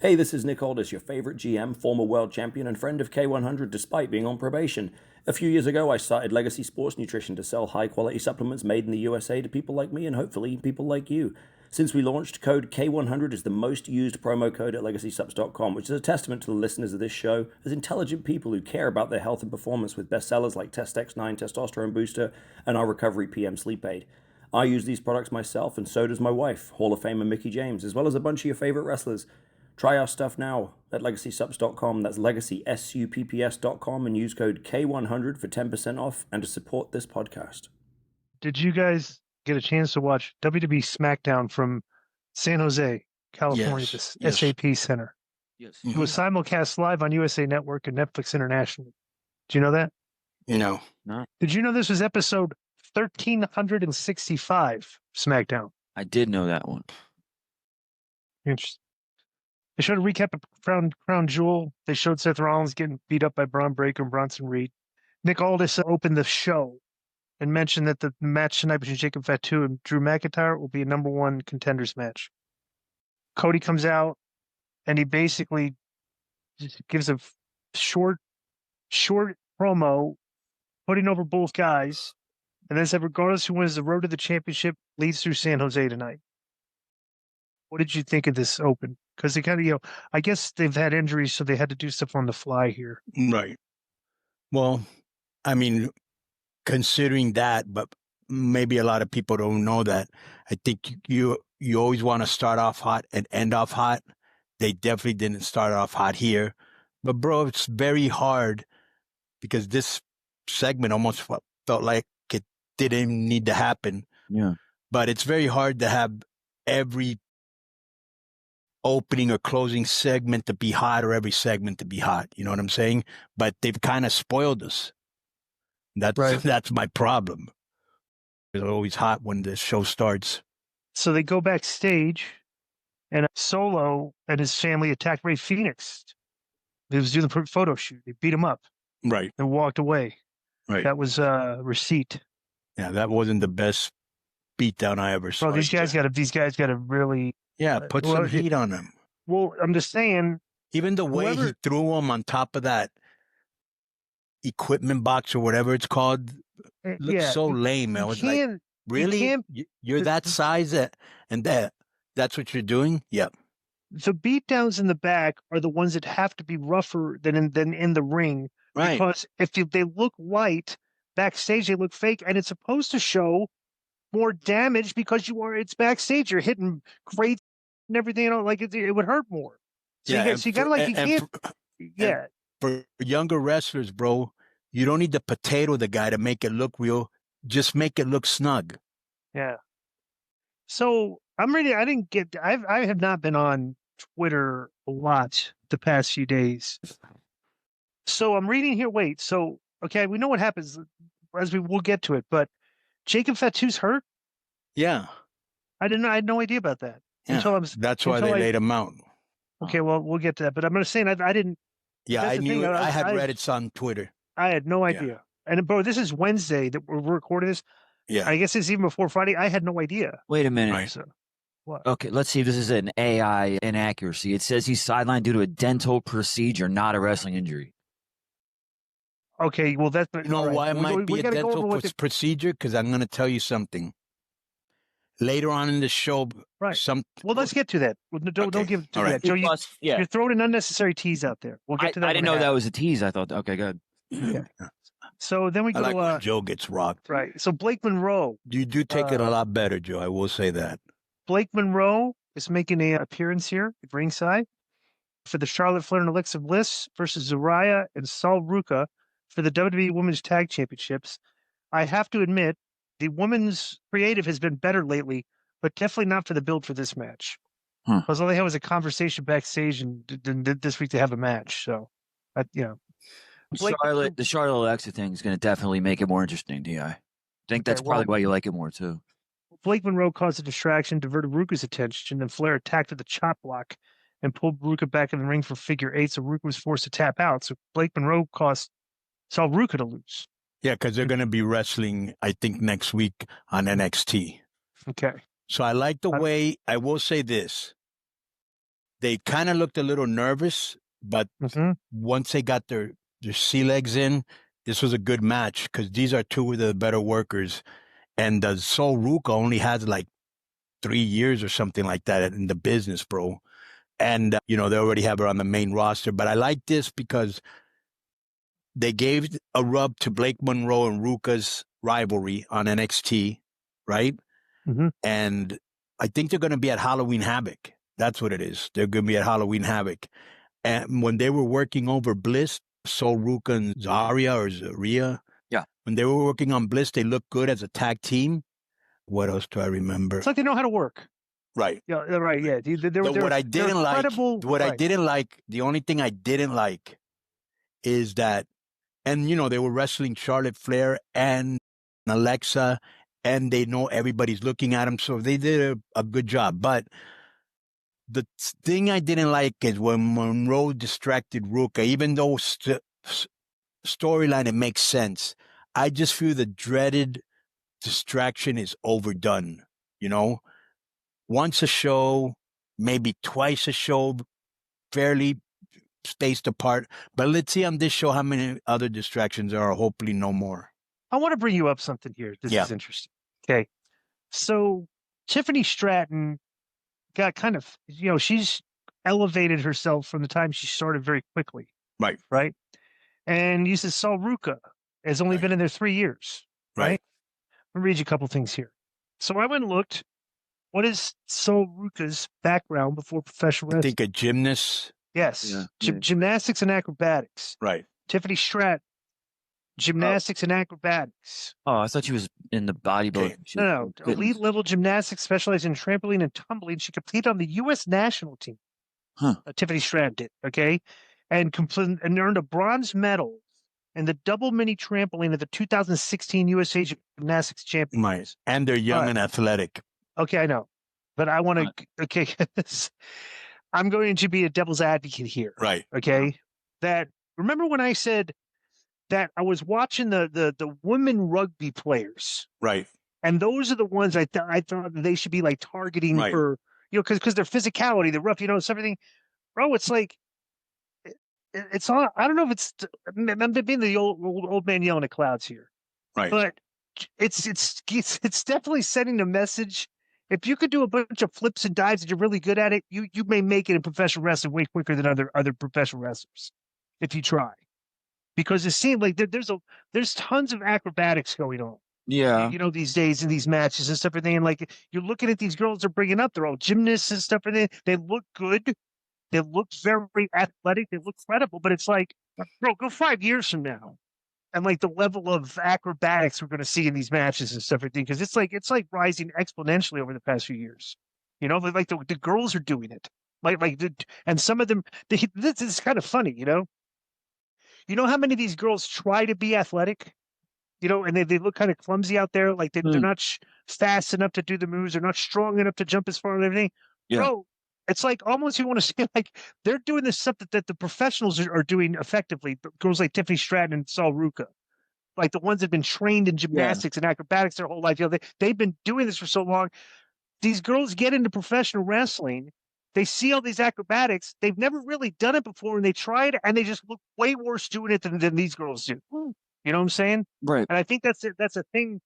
Hey, this is Nick Aldis, your favorite GM, former world champion, and friend of K100 despite being on probation. A few years ago, I started Legacy Sports Nutrition to sell high-quality supplements made in the USA to people like me and hopefully people like you. Since we launched, code K100 is the most used promo code at LegacySups.com, which is a testament to the listeners of this show as intelligent people who care about their health and performance with bestsellers like Test X9 Testosterone Booster and our Recovery PM Sleep Aid. I use these products myself, and so does my wife, Hall of Famer Mickie James, as well as a bunch of your favorite wrestlers. Try our stuff now at LegacySups.com. That's LegacySupps.com, and use code K100 for 10% off and to support this podcast. Did you guys get a chance to watch WWE SmackDown from San Jose, California, Yes. the SAP Center? Yes. It was simulcast live on USA Network and Netflix internationally. Do you know that? No. Did you know this was episode 1365 SmackDown? I did know that one. Interesting. They showed a recap of Crown Jewel. They showed Seth Rollins getting beat up by Braun Breaker and Bronson Reed. Nick Aldis opened the show and mentioned that the match tonight between Jacob Fatu and Drew McIntyre will be a number one contenders match. Cody comes out and he basically just gives a short promo, putting over both guys, and then said, regardless who wins, the road to the championship leads through San Jose tonight. What did you think of this open? Because they kind of, I guess they've had injuries, so they had to do stuff on the fly here. Right. Well, I mean, considering that, but maybe a lot of people don't know that. I think you always want to start off hot and end off hot. They definitely didn't start off hot here. But, bro, it's very hard because this segment almost felt like it didn't need to happen. Yeah. But it's very hard to have every opening or closing segment to be hot or every segment to be hot. You know what I'm saying? But they've kind of spoiled us. That's my problem. It's always hot when the show starts. So they go backstage, and Solo and his family attacked Ray Phoenix. He was doing the photo shoot. They beat him up. Right. And walked away. Right. That was receipt. Yeah, that wasn't the best beatdown I ever saw. Bro, these guys got to really... Yeah, put some heat on them. Well, I'm just saying... Even the way he threw him on top of that equipment box or whatever it's called looks so lame. I was like, really? You're that size and that's what you're doing? Yep. The beatdowns in the back are the ones that have to be rougher than in the ring. Right. Because if they look light, backstage they look fake, and it's supposed to show more damage because it's backstage. You're hitting crates and everything, like it would hurt more. So you can't. For younger wrestlers, bro, you don't need to potato the guy to make it look real. Just make it look snug. Yeah. So I'm ready. I have not been on Twitter a lot the past few days. So I'm reading here. Wait. So okay, we know what happens as we'll get to it, but Jacob Fatu's hurt? Yeah. I had no idea about that. Yeah. That's why they laid him out. Okay, well, we'll get to that. But I'm going to say, I didn't. Yeah, I knew. I had read it on Twitter. I had no idea. Yeah. And, bro, this is Wednesday that we're recording this. Yeah. I guess it's even before Friday. I had no idea. Wait a minute. Right. So, what? Okay, let's see if this is an AI inaccuracy. It says he's sidelined due to a dental procedure, not a wrestling injury. Okay, well, that's... You know why it might be a dental procedure? Because I'm going to tell you something. Later on in the show, right? Well, let's get to that. Don't give to that, Joe. You're throwing an unnecessary tease out there. We'll get to that. I didn't know that was a tease. I thought, okay, good. Yeah. So then we go. I like when Joe gets rocked. Right. So Blake Monroe. You do take it a lot better, Joe. I will say that. Blake Monroe is making an appearance here at ringside for the Charlotte Flair and Alexa Bliss versus Zariah and Sol Ruca for the WWE Women's Tag Championships. I have to admit, the women's creative has been better lately, but definitely not for the build for this match. Because all they had was a conversation backstage, and this week they have a match. So, the Charlotte Alexa thing is going to definitely make it more interesting, Di. I think that's probably why you like it more too. Blake Monroe caused a distraction, diverted Ruka's attention, and Flair attacked with a chop block and pulled Ruka back in the ring for figure eight. So Ruka was forced to tap out. So Blake Monroe caused Ruka to lose. Yeah, because they're going to be wrestling, I think, next week on NXT. Okay. So I like the way, I will say this. they kind of looked a little nervous, but once they got their sea legs in, this was a good match because these are two of the better workers. And the Sol Ruca only has like 3 years or something like that in the business, bro. And, they already have her on the main roster. But I like this because they gave a rub to Blake Monroe and Ruca's rivalry on NXT, right? And I think they're going to be at Halloween Havoc. That's what it is. They're going to be at Halloween Havoc. And when they were working over Bliss, Sol Ruca and Zaria, when they were working on Bliss, they looked good as a tag team. What else do I remember? It's like they know how to work. Right. Yeah, right. Yeah. What I didn't like, the only thing I didn't like is that, and they were wrestling Charlotte Flair and Alexa, and they know everybody's looking at them, so they did a good job. But the thing I didn't like is when Monroe distracted Ruca, even though storyline, it makes sense. I just feel the dreaded distraction is overdone, Once a show, maybe twice a show, fairly spaced apart. But let's see on this show how many other distractions there are. Hopefully no more. I want to bring you up something here. This is interesting. Okay. So Tiffany Stratton got kind of, she's elevated herself from the time she started very quickly. Right. Right. And you said Sol Ruca has only been in there 3 years. Right. Let me read you a couple things here. So I went and looked. What is Sol Ruca's background before professional wrestling? I think a gymnast. Yes. Gymnastics and acrobatics. Right. Tiffany Stratton. Gymnastics and acrobatics. Oh, I thought she was in the bodybuilding. Okay. No. Elite level gymnastics, specializing in trampoline and tumbling. She competed on the U.S. national team. Tiffany Stratton did. Okay. And earned a bronze medal in the double mini trampoline at the 2016 USA Gymnastics Championships. Right. And they're young and athletic. Okay, I know. But I want to, okay, I'm going to be a devil's advocate here. Right. Okay. That, remember when I said that I was watching the women rugby players? Right. And those are the ones I thought that they should be like targeting for, because their physicality, the rough, everything. Bro, it's like, it's all, I don't know if it's, I'm being the old man yelling at clouds here. Right. But it's definitely sending a message. If you could do a bunch of flips and dives and you're really good at it, you may make it in professional wrestling way quicker than other professional wrestlers if you try. Because it seems like there's tons of acrobatics going on. Yeah. These days in these matches and stuff, and like you're looking at these girls they're bringing up, they're all gymnasts and stuff, and they look good. They look very athletic. They look credible, but it's like, bro, go 5 years from now. And like the level of acrobatics we're going to see in these matches and stuff, because it's like rising exponentially over the past few years. Like the girls are doing it, and some of them. This is kind of funny, You know how many of these girls try to be athletic, and they look kind of clumsy out there, like they're not fast enough to do the moves, they're not strong enough to jump as far and everything. Yeah. Bro, it's like almost you want to say like they're doing this stuff that the professionals are doing effectively. Girls like Tiffany Stratton and Sol Ruca, like the ones that have been trained in gymnastics and acrobatics their whole life. They've been doing this for so long. These girls get into professional wrestling. They see all these acrobatics. They've never really done it before, and they try it, and they just look way worse doing it than these girls do. You know what I'm saying? Right. And I think that's it. That's a thing.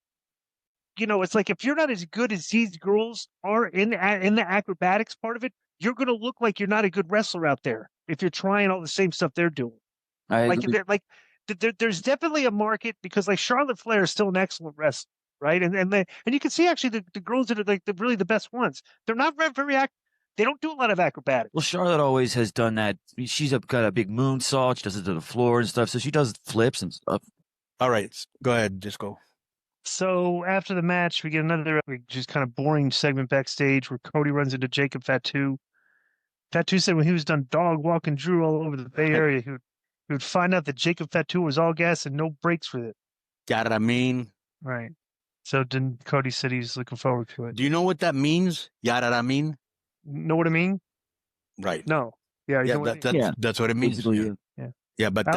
It's like if you're not as good as these girls are in the acrobatics part of it, you're going to look like you're not a good wrestler out there if you're trying all the same stuff they're doing. There's definitely a market because like Charlotte Flair is still an excellent wrestler, right? And you can see actually the girls that are like really the best ones. They're not very they don't do a lot of acrobatics. Well, Charlotte always has done that. She's got a big moonsault. She does it to the floor and stuff. So she does flips and stuff. All right, go ahead, Disco. So after the match, we get another just kind of boring segment backstage where Cody runs into Jacob Fatu. Fatu said when he was done dog walking Drew all over the Bay Area, he would find out that Jacob Fatu was all gas and no brakes with it. Got what I mean? Right. So then Cody said he's looking forward to it. Do you know what that means? Yada I mean? Know what I mean? Right. No. Yeah. That's what it means. Yeah. But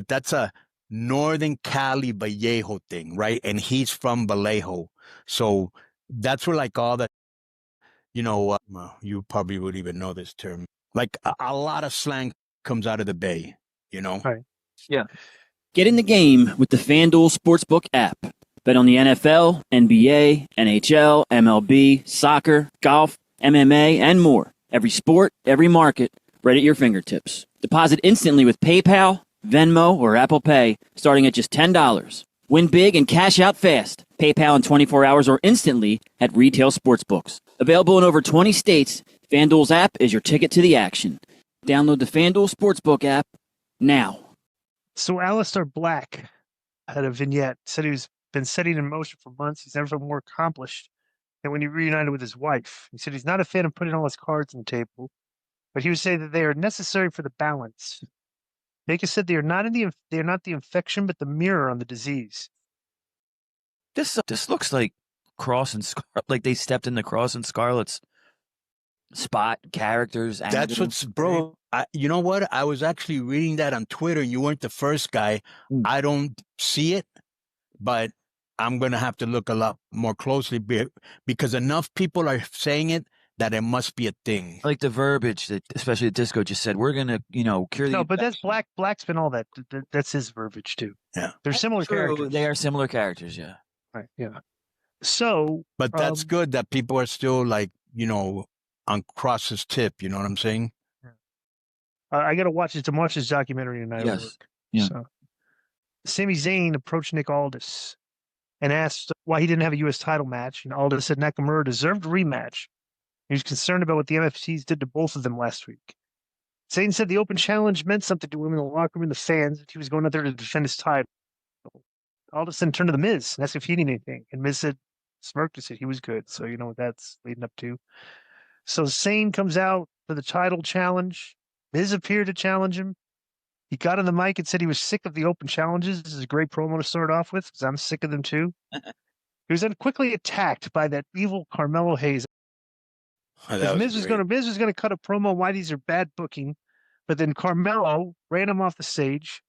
that's a Northern Cali Vallejo thing, right? And he's from Vallejo, so that's where like all the, you probably would even know this term. Like a lot of slang comes out of the Bay, you know? Right. Yeah. Get in the game with the FanDuel Sportsbook app. Bet on the NFL, NBA, NHL, MLB, soccer, golf, MMA, and more. Every sport, every market, right at your fingertips. Deposit instantly with PayPal, Venmo, or Apple Pay, starting at just $10. Win big and cash out fast. PayPal in 24 hours or instantly at retail sportsbooks. Available in over 20 states, FanDuel's app is your ticket to the action. Download the FanDuel Sportsbook app now. So Alistair Black had a vignette, said he's been setting in motion for months. He's never been more accomplished than when he reunited with his wife. He said he's not a fan of putting all his cards on the table, but he would say that they are necessary for the balance. Baker said they are not the infection, but the mirror on the disease. This looks like Cross and Scarlet, like they stepped in the Cross and Scarlet's spot, characters. That's angles. what's, bro. You know what? I was actually reading that on Twitter, and you weren't the first guy. I don't see it, but I'm going to have to look a lot more closely because enough people are saying it that it must be a thing. Like the verbiage that, especially the Disco just said, we're going to, cure the. No, but that's Black. Black's been all that. That's his verbiage too. Yeah. They're similar characters. They are similar characters, yeah. Right. Yeah. So. But that's good that people are still like, on Cross's tip. You know what I'm saying? I got to watch it to watch this documentary tonight. Yes. Yeah. So, Sami Zayn approached Nick Aldis and asked why he didn't have a U.S. title match. And Aldis said Nakamura deserved a rematch. He was concerned about what the MFTs did to both of them last week. Zayn said the open challenge meant something to him in the locker room and the fans. That he was going out there to defend his title. Aldis then turned to the Miz and asked if he needed anything. And Miz said, smirked and said he was good. So you know what that's leading up to. So Zayn comes out for the title challenge. Miz appeared to challenge him. He got on the mic and said he was sick of the open challenges. This is a great promo to start off with because I'm sick of them too. He was then quickly attacked by that evil Carmelo Hayes. Miz was going to cut a promo why these are bad booking, but then Carmelo ran him off the stage.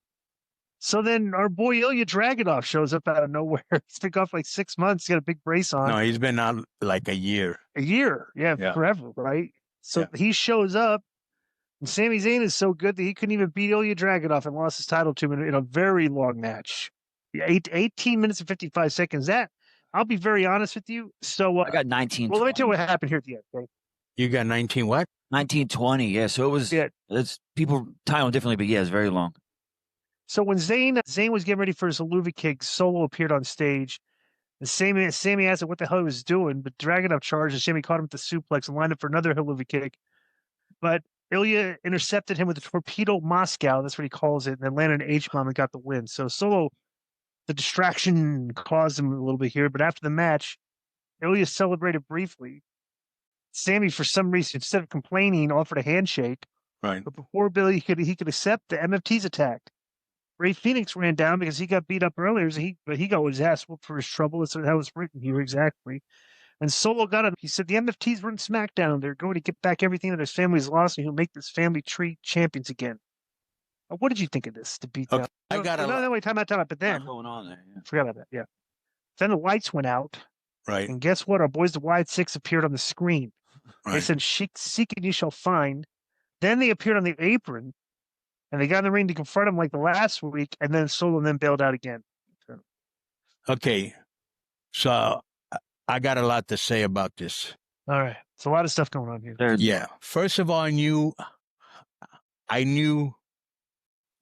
So then our boy Ilja Dragunov shows up out of nowhere. He's been off like 6 months. He's got a big brace on. No, he's been out like a year. A year, yeah. Forever, right? So he shows up. And Sami Zayn is so good that he couldn't even beat Ilja Dragunov and lost his title to him in a very long match. 18 minutes and 55 seconds. That, I'll be very honest with you. So I got 19. Well, let me tell you what happened here at the end. Okay? You got 19 what? 1920, yeah. So it was, it's people time differently, but yeah, it's very long. So when Zayn was getting ready for his Haluva kick, Solo appeared on stage. And Sami asked him what the hell he was doing, but Dragunov charged, and Sami caught him with the suplex and lined up for another Haluva kick. But Ilja intercepted him with a torpedo Moscow, that's what he calls it, and then landed an H-bomb and got the win. So Solo, the distraction caused him a little bit here, but after the match, Ilja celebrated briefly. Sami, for some reason, instead of complaining, offered a handshake. Right. But before Billy he could accept the MFT's attack. Ray Phoenix ran down because he got beat up earlier, but he got his ass whooped for his trouble. That's how it's written here exactly. And Solo got it. He said the MFTs were in SmackDown. They're going to get back everything that his family's lost, and he'll make this family tree champions again. What did you think of this? To beat down? I got a lot. Wait, time out. But then going on there. Yeah. Forgot about that. Yeah. Then the lights went out. Right. And guess what? Our boys, the Wyatt Six, appeared on the screen. Right. They said, "Seek and you shall find." Then they appeared on the apron, and they got in the ring to confront him like the last week, and then Solo and then bailed out again. So. Okay. So I got a lot to say about this. All right. It's a lot of stuff going on here. Yeah. First of all, I knew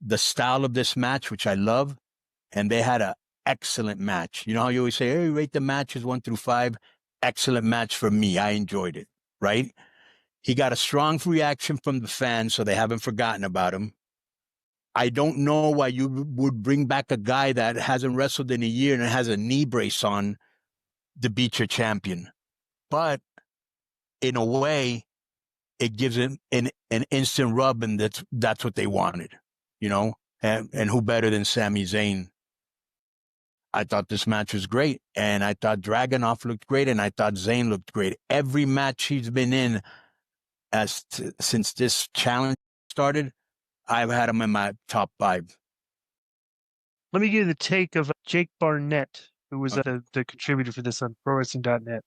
the style of this match, which I love, and they had an excellent match. You know how you always say, hey, rate the matches 1 through 5. Excellent match for me. I enjoyed it, right? He got a strong reaction from the fans, so they haven't forgotten about him. I don't know why you would bring back a guy that hasn't wrestled in a year and has a knee brace on to beat your champion. But in a way, it gives him an instant rub, and that's what they wanted, And who better than Sami Zayn? I thought this match was great, and I thought Dragunov looked great, and I thought Zayn looked great. Every match he's been in since this challenge started, I've had him in my top 5. Let me give you the take of Jake Barnett, who was the contributor for this on ProWrestling.net.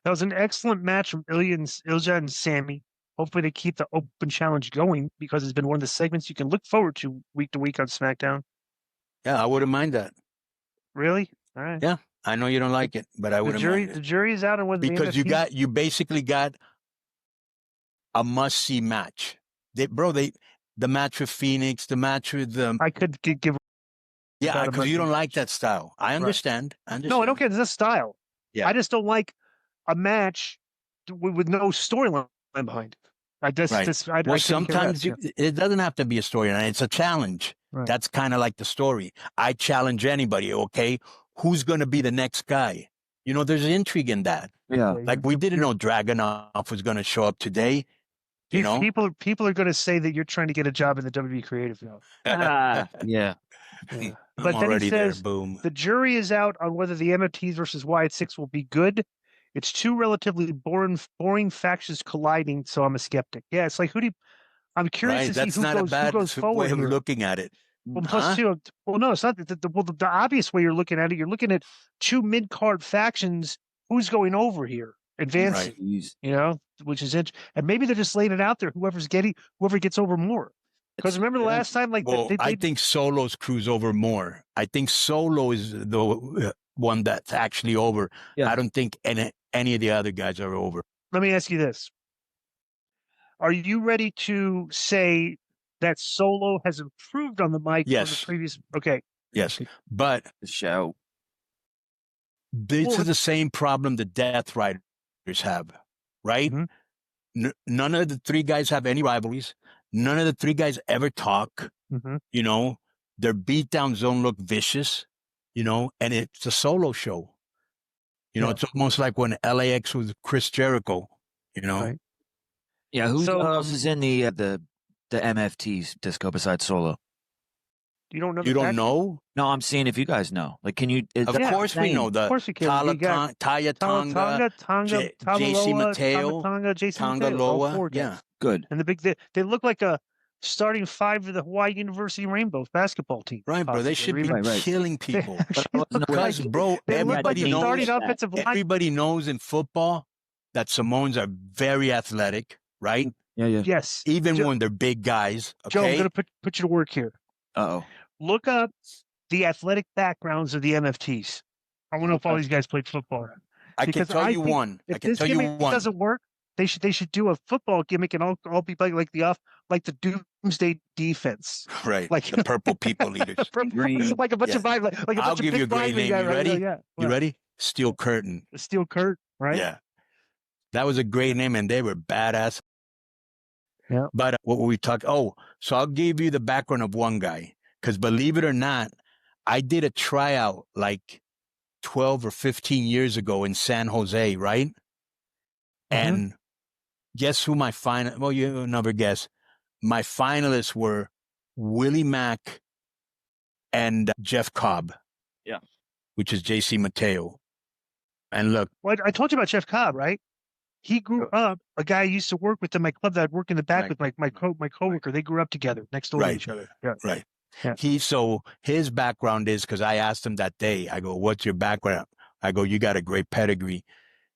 That was an excellent match from Ilja and Sami. Hopefully they keep the open challenge going because it's been one of the segments you can look forward to week on SmackDown. Yeah, I wouldn't mind that. Really? All right. Yeah, I know you don't like it, but I wouldn't mind it. The jury is out on whether Because you basically got a must-see match. The match with Phoenix, the match with I could give. Yeah, because you don't like that style. I understand. Right. No, I don't care. It's a style. Yeah. I just don't like a match with no storyline behind it. Sometimes it doesn't have to be a storyline. It's a challenge. Right. That's kind of like the story. I challenge anybody, okay? Who's going to be the next guy? You know, there's intrigue in that. Yeah. Like we didn't know Dragunov was going to show up today. You know? People are going to say that you're trying to get a job in the WWE creative field. Yeah. But then he says, boom. The jury is out on whether the MFTs versus Wyatt 6 will be good. It's two relatively boring factions colliding, so I'm a skeptic. Yeah, it's like I'm curious to see who goes forward. Way of looking at it. Well, plus two. Well, no, it's not. The obvious way you're looking at it, you're looking at two mid-card factions. Who's going over here? Advancing, you know, which is interesting. And maybe they're just laying it out there. Whoever gets over more. Because remember the last time, I think Solo's cruise over more. I think Solo is the one that's actually over. Yeah. I don't think any of the other guys are over. Let me ask you this: are you ready to say that Solo has improved on the mic? Yes. From the previous. Okay. Yes, but the show. This is the same problem the Death Riders have, right? Mm-hmm. None of the three guys have any rivalries. None of the three guys ever talk. Mm-hmm. You know, their beatdowns don't look vicious, you know, and it's a solo show. You know, it's almost like when LAX was Chris Jericho, you know. Right. Yeah, who else is in the MFTs disco besides Solo? You don't know? You don't know? No, I'm seeing if you guys know. Like, can you? Of course we know. Of course we can. Taya Tonga, JC Mateo, Tonga Loa. Yeah. Good. And they look like a starting five of the Hawaii University Rainbows basketball team. Right, bro. They should be killing people. Because, bro, everybody knows in football that Samoans are very athletic, right? Yeah. Yes. Even when they're big guys. Okay? Joe, I'm going to put you to work here. Uh-oh. Look up the athletic backgrounds of the MFTs. I want to know if all these guys played football. I can tell you one. If this gimmick doesn't work, they should do a football gimmick and all be like the Doomsday Defense. Right. Like the purple people leaders. Like a bunch of I'll give you a great name. You ready? Yeah. You ready? Steel Curtain. Steel Curtain, right? Yeah. That was a great name and they were badass. Yeah. But what were we talking? Oh, so I'll give you the background of one guy. Because believe it or not, I did a tryout like 12 or 15 years ago in San Jose, right? Mm-hmm. And guess who well, you'll never guess. My finalists were Willie Mack and Jeff Cobb. Yeah. Which is JC Mateo. And look. Well, I told you about Jeff Cobb, right? He grew up, a guy I used to work with in my club that I'd work in the back with my coworker. They grew up together next door to each other. Yeah. Right. Yeah. So his background is, because I asked him that day, I go, what's your background? I go, you got a great pedigree.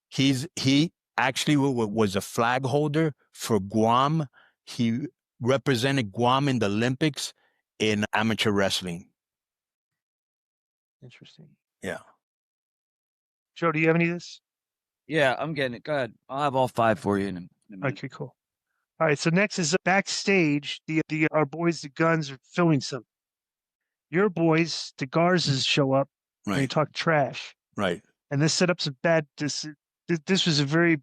He actually was a flag holder for Guam. He represented Guam in the Olympics in amateur wrestling. Interesting. Yeah. Joe, do you have any of this? Yeah, I'm getting it. Go ahead. I'll have all five for you in a minute. Okay, cool. All right, so next is backstage. Our boys, the Guns, are filming some. Your boys, the Garzas, show up and they talk trash. Right. And this set up some bad. This was a very.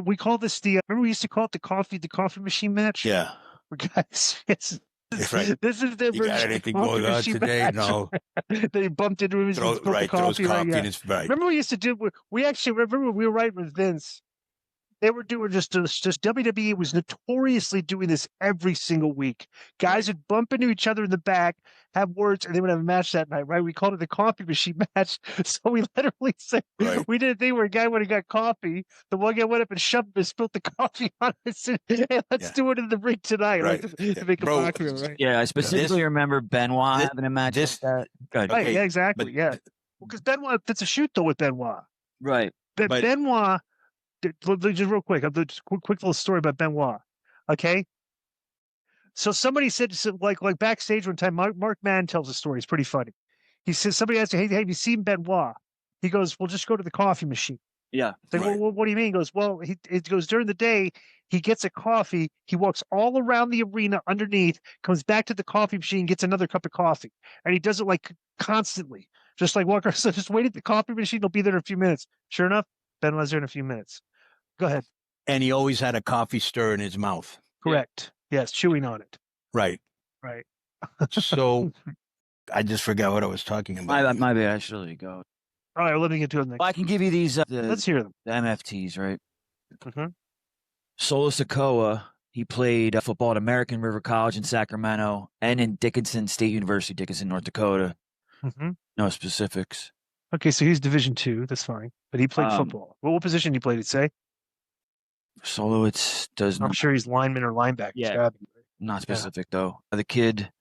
We call this remember we used to call it the coffee machine match. Yeah. Guys, yes. Right. This is their version. You got anything going on today? Match. No. They bumped into him and throws coffee in his right. Remember we used to do. We actually remember we were right with Vince. They were doing just WWE was notoriously doing this every single week. Guys would bump into each other in the back, have words, and they would have a match that night, right? We called it the coffee machine match. So we literally said we did a thing where a guy would have got coffee. The one guy went up and shoved and spilled the coffee on it. And said, hey, let's do it in the ring tonight, right? To make a mockery, right? Yeah, I specifically remember Benoit having a match like that. Good. Right, yeah, exactly, yeah. Because Benoit, that's a shoot though with Benoit. Right. Benoit just real quick. I'll do just quick little story about Benoit. Okay. So somebody said, like backstage one time, Mark Mann tells a story. It's pretty funny. He says, somebody asked him, hey, have you seen Benoit? He goes, well, just go to the coffee machine. Yeah. It's like, well, what do you mean? He goes, well, it goes during the day, he gets a coffee, he walks all around the arena underneath, comes back to the coffee machine, gets another cup of coffee. And he does it like constantly. Just like Walker said, just wait at the coffee machine, he'll be there in a few minutes. Sure enough, Benoit's there in a few minutes. Go ahead. And he always had a coffee stir in his mouth. Correct. Yeah. Yes, chewing on it. Right. Right. So I just forgot what I was talking about. My bad. I should let you go. All right, let me get to it next. Well, I can give you these. Let's hear them. The MFTs, right? Mm-hmm. Solo Sikoa, he played football at American River College in Sacramento and in Dickinson State University, Dickinson, North Dakota. Mm-hmm. No specifics. Okay, so he's Division II. That's fine. But he played football. What position he played, it say? Solo, I'm sure he's lineman or linebacker. Yeah. Not specific, though. The kid,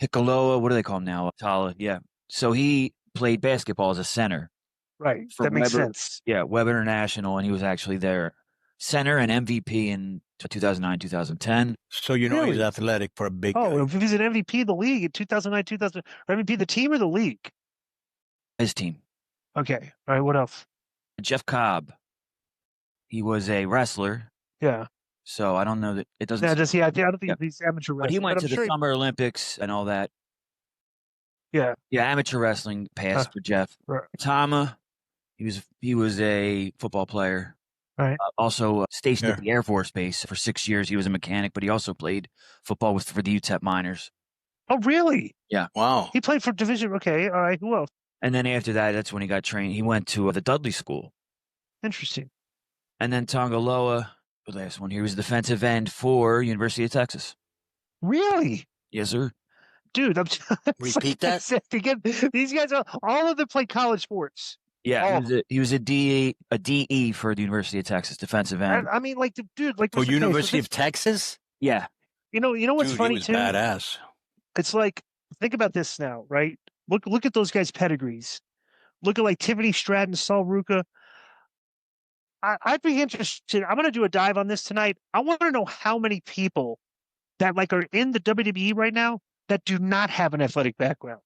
Hikaloa, what do they call him now? Tala, yeah. So he played basketball as a center. Right, that makes sense. Yeah, Webb International, and he was actually their center and MVP in 2009, 2010. So he's athletic for a big guy. If he's an MVP of the league in 2009, 2000, or MVP of the team or the league? His team. Okay, all right, what else? Jeff Cobb. He was a wrestler. Yeah. So I don't know that it doesn't. Yeah, I don't think he's amateur wrestling. But he went to the Summer Olympics and all that. Yeah. Yeah, amateur wrestling passed for Jeff. Right. Tama, he was a football player. Right. Also stationed at the Air Force Base for 6 years. He was a mechanic, but he also played football for the UTEP Miners. Oh, really? Yeah. Wow. He played for Division. Okay. All right. Who else? And then after that, that's when he got trained. He went to the Dudley School. Interesting. And then Tongaloa, the last one, he was defensive end for University of Texas. Really? Yes, sir. Dude, Repeat that? Again, these guys, all of them play college sports. Yeah, he was a DE for the University of Texas, defensive end. I mean, dude, for University of Texas? Yeah. You know what's funny he was too? Badass. It's like, think about this now, right? Look at those guys' pedigrees. Look at like Tiffany Stratton, Saul Ruka. I'd be interested. I'm going to do a dive on this tonight. I want to know how many people that are in the WWE right now that do not have an athletic background,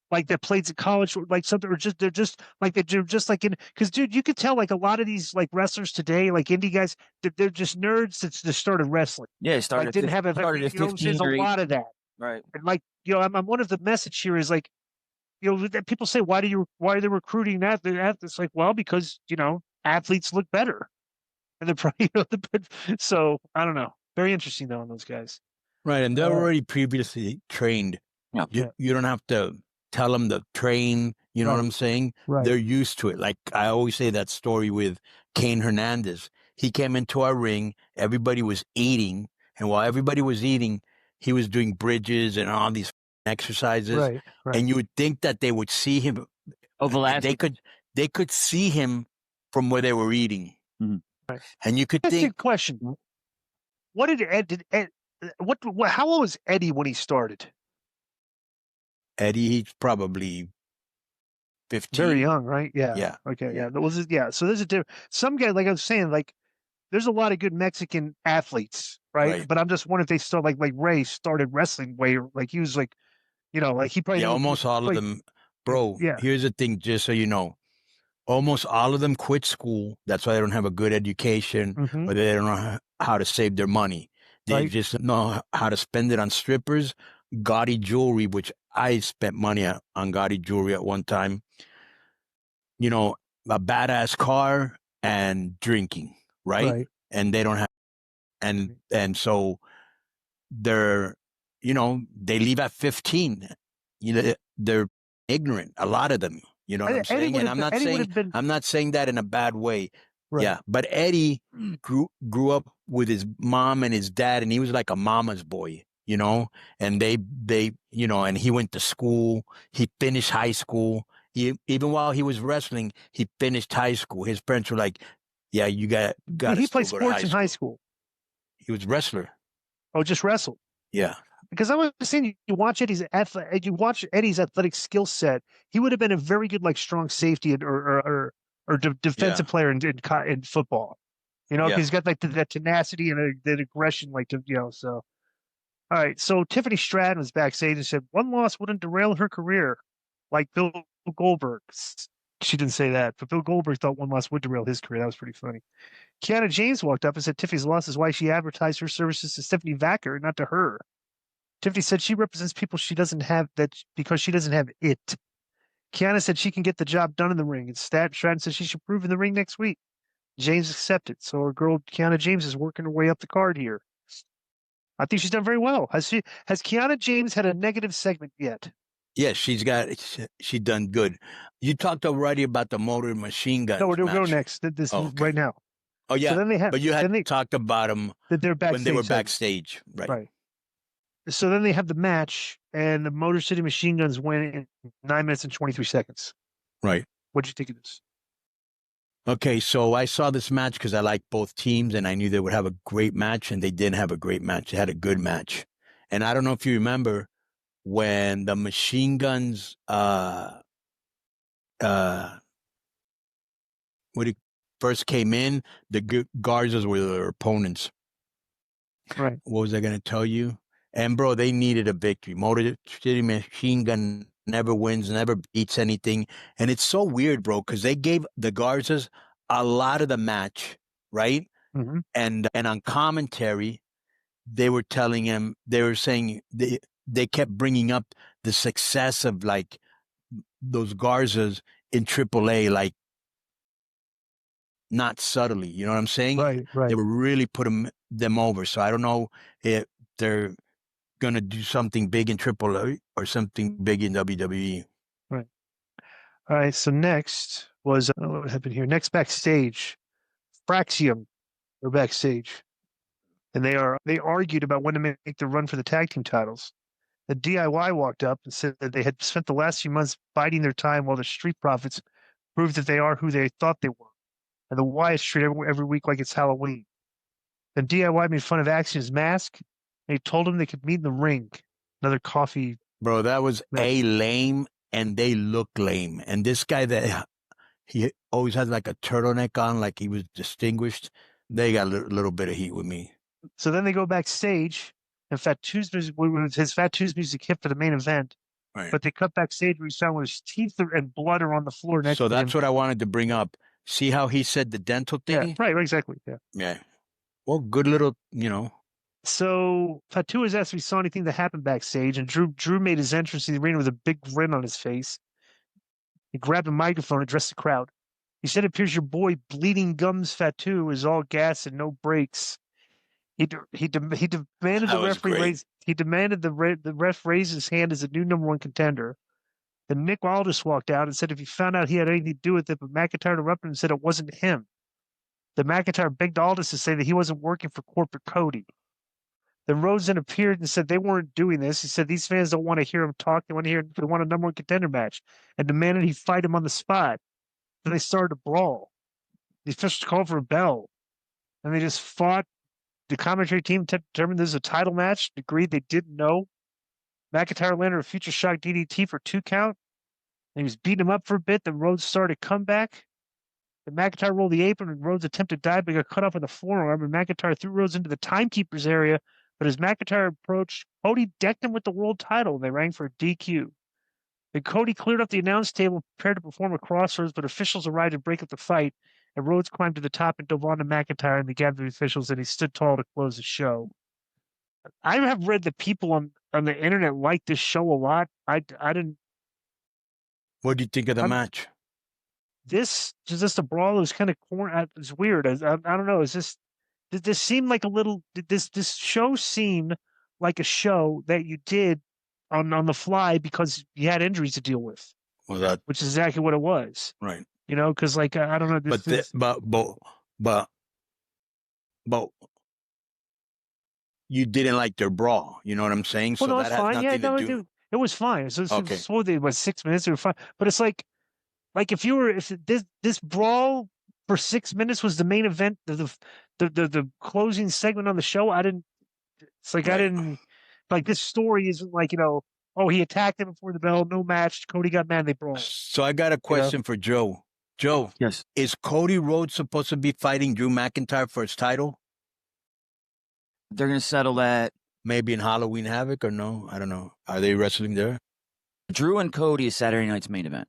like that played at college, or like something, or they're just like in. Because dude, you could tell a lot of these wrestlers today, like indie guys, they're just nerds that started wrestling. Yeah, started. Didn't have a. Started at 15. There's a lot of that. Right. And I'm one of the message here is that people say, why are they recruiting that? It's like, well, because athletes look better, and they're probably so I don't know. Very interesting though on those guys. Right, and they're already previously trained. Yeah. You don't have to tell them to train. You know what I'm saying? Right. They're used to it. Like I always say that story with Kane Hernandez. He came into our ring. Everybody was eating, and while everybody was eating, he was doing bridges and all these exercises. Right. And you would think that they would see him. Overlap. They could see him from where they were eating. Mm-hmm. Right. And you could That's think. a question. What did Ed? How old was Eddie when he started? Eddie, he's probably 15. Very young, right? Yeah. Yeah. Okay. Yeah. So there's a difference. Some guy, like I was saying, there's a lot of good Mexican athletes, right? But I'm just wondering if they start like Ray started wrestling way, he was he probably almost all of them, bro. Yeah. Here's the thing, just so you know, almost all of them quit school. That's why they don't have a good education, or they don't know how to save their money. They just know how to spend it on strippers, gaudy jewelry, which I spent money on gaudy jewelry at one time. A badass car and drinking, right? And they don't have, and so they're, they leave at 15. They're ignorant, a lot of them. You know what I'm saying? And I'm not saying that in a bad way. Right. Yeah, but Eddie grew up with his mom and his dad, and he was like a mama's boy, and they and he went to school. He finished high school. Even while he was wrestling, he finished high school. His parents were like, "Yeah, you got." He played sports in high school. He was a wrestler. Oh, just wrestled. Yeah. Because I was saying, you watch Eddie's athletic skill set. He would have been a very good strong safety or or defensive player in football. You know, 'cause he's got like that tenacity and that aggression, like to, you know. So, all right. So Tiffany Stratton was backstage and said one loss wouldn't derail her career, like Bill Goldberg. She didn't say that, but Bill Goldberg thought one loss would derail his career. That was pretty funny. Kiana James walked up and said Tiffany's loss is why she advertised her services to Stephanie Vacker, not to her. Tiffany said she represents people she doesn't have because she doesn't have it. Kiana said she can get the job done in the ring, and Stratton said she should prove in the ring next week. James accepted. So our girl Kiana James is working her way up the card here. I think she's done very well. Has Kiana James had a negative segment yet? Yes, she's done good. You talked already about the Motor Machine Guns. No, we're going next. This right now. Oh yeah, so then they have, but you had talked about them when they were backstage, right? So then they have the match, and the Motor City Machine Guns win in 9 minutes and 23 seconds. Right. What'd you think of this? Okay, so I saw this match because I liked both teams, and I knew they would have a great match, and they didn't have a great match. They had a good match. And I don't know if you remember when the Machine Guns when it first came in, the Garzas were their opponents. Right. What was I going to tell you? And, bro, they needed a victory. Motor City Machine Gun never wins, never beats anything. And it's so weird, bro, because they gave the Garzas a lot of the match, right? Mm-hmm. And on commentary, they were telling him, they were saying, they kept bringing up the success of, like, those Garzas in AAA, like, not subtly, you know what I'm saying? Right. They were really putting them over. So I don't know if they're going to do something big in AAA or something big in WWE. Right. All right. So next was what happened here? Next backstage, Fraxium are backstage, and they argued about when to make the run for the tag team titles. The DIY walked up and said that they had spent the last few months biding their time while the Street Profits proved that they are who they thought they were. And the Wyatts treat every week like it's Halloween. Then DIY made fun of Axion's mask, and he told them they could meet in the ring. Another coffee. Bro, that was lame, and they look lame. And this guy that he always had like a turtleneck on, like he was distinguished. They got a little bit of heat with me. So then they go backstage, and Fatu's music hit for the main event. Right. But they cut backstage where he found where his teeth and blood are on the floor next to him. So that's what I wanted to bring up. See how he said the dental thing? Yeah, right, exactly. Yeah. Yeah. Well, good little, So Fatu was asked if he saw anything that happened backstage, and Drew made his entrance in the arena with a big grin on his face. He grabbed a microphone and addressed the crowd. He said, "It appears your boy Bleeding Gums Fatu is all gas and no brakes." He demanded the ref raise his hand as a new number one contender. Then Nick Aldis walked out and said if he found out he had anything to do with it, but McIntyre interrupted him and said it wasn't him. Then McIntyre begged Aldis to say that he wasn't working for corporate Cody. Then Rhodes then appeared and said they weren't doing this. He said these fans don't want to hear him talk. They want a number one contender match, and demanded he fight him on the spot. Then they started to brawl. The officials called for a bell, and they just fought. The commentary team determined this was a title match. Agreed they didn't know. McIntyre landed a future shock DDT for 2 count. And he was beating him up for a bit. Then Rhodes started a comeback. Then McIntyre rolled the apron, and Rhodes attempted to dive, but got cut off with a forearm. And McIntyre threw Rhodes into the timekeeper's area. But as McIntyre approached, Cody decked him with the world title, and they rang for a DQ. Then Cody cleared up the announce table and prepared to perform a crossroads, but officials arrived to break up the fight. And Rhodes climbed to the top and dove onto McIntyre, and they gathered the officials, and he stood tall to close the show. I have read that people on the internet like this show a lot. I didn't. What do you think of the match? This is just a brawl. It was kind of corny. It's weird. I don't know. Did this seem like a little? Did this show seem like a show that you did on the fly because you had injuries to deal with? Well, which is exactly what it was. Right. Because like I don't know. But you didn't like their brawl. You know what I'm saying? Well, so no, that it's fine. has Yeah, nothing to do. It was fine. So okay. It was 6 minutes. It was fine. But it's like if this brawl for 6 minutes was the main event, the closing segment on the show, I didn't. It's like right. I didn't like this story. Isn't like he attacked him before the bell, no match. Cody got mad. They brawled. So I got a question for Joe. Joe, Yes. is Cody Rhodes supposed to be fighting Drew McIntyre for his title? They're going to settle that. Maybe in Halloween Havoc or no? I don't know. Are they wrestling there? Drew and Cody is Saturday night's main event.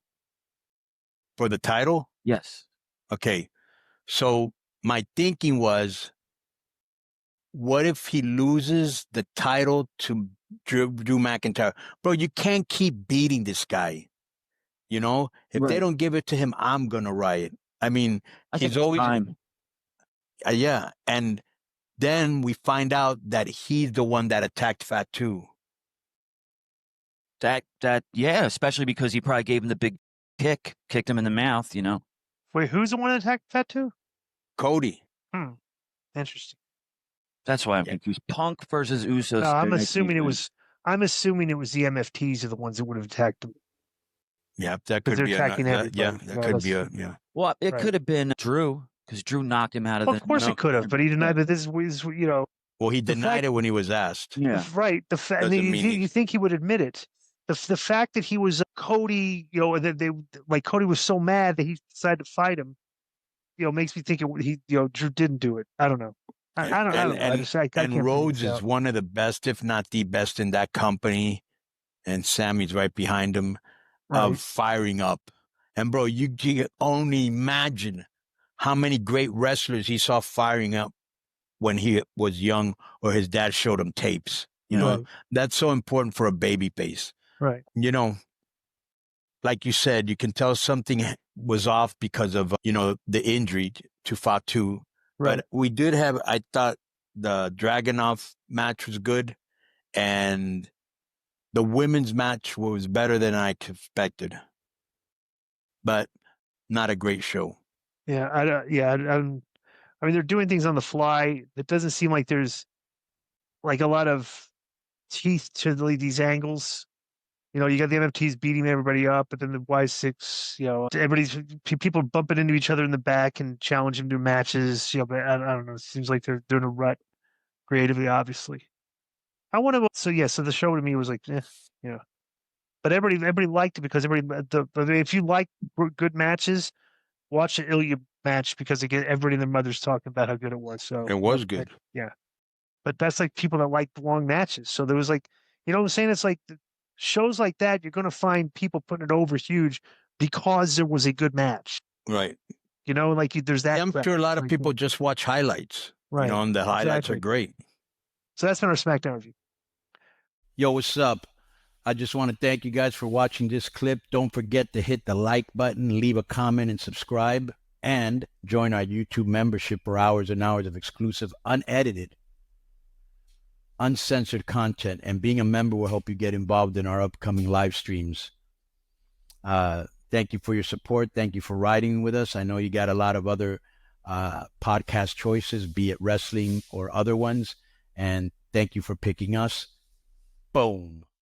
For the title? Yes. Okay. So my thinking was, what if he loses the title to Drew McIntyre? Bro, you can't keep beating this guy. You know, if they don't give it to him, I'm going to riot. I mean, he's always time. Yeah. And then we find out that he's the one that attacked Fatu. Yeah, especially because he probably gave him the big kicked him in the mouth, you know. Wait, who's the one that attacked Fatu? Cody. Interesting. That's why I'm confused. Punk versus Usos. No, I'm assuming it was the MFTs are the ones that would have attacked him. Yeah, that could be attacking everybody. that could be yeah. Well, it could have been Drew because Drew knocked him out of Of course it could have, but he denied that this was, you know. Well, he denied it when he was asked. Yeah. Right. The fact you think he would admit it. The fact that he was Cody, you know, that they like Cody was so mad that he decided to fight him, you know, makes me think Drew didn't do it. I don't know. I don't know. And Rhodes is one of the best, if not the best, in that company, and Sammy's right behind him. Of firing up. And bro, you can only imagine how many great wrestlers he saw firing up when he was young or his dad showed him tapes. You know, that's so important for a baby face. Right. You know, like you said, you can tell something was off because of, you know, the injury to Fatu. Right. But we did have, I thought the Dragunov match was good. And the women's match was better than I expected, but not a great show. Yeah, I mean, they're doing things on the fly. It doesn't seem like there's like a lot of teeth to these angles. You know, you got the MFTs beating everybody up, but then the Y6, you know, people bumping into each other in the back and challenging to matches. You know, but I don't know. It seems like they're doing a rut creatively, obviously. So the show to me was like, yeah. But everybody liked it because if you like good matches, watch the Ilya match because again, everybody and their mother's talking about how good it was. So it was good. Yeah. But that's like people that like long matches. So there was like, you know what I'm saying? It's like shows like that, you're going to find people putting it over huge because there was a good match. Right. You know, like there's that. I'm sure a lot of people just watch highlights. Right. You know, and the highlights are great. So that's been our SmackDown review. Yo, what's up? I just want to thank you guys for watching this clip. Don't forget to hit the like button, leave a comment, and subscribe. And join our YouTube membership for hours and hours of exclusive, unedited, uncensored content. And being a member will help you get involved in our upcoming live streams. Thank you for your support. Thank you for riding with us. I know you got a lot of other podcast choices, be it wrestling or other ones. And thank you for picking us. Boom.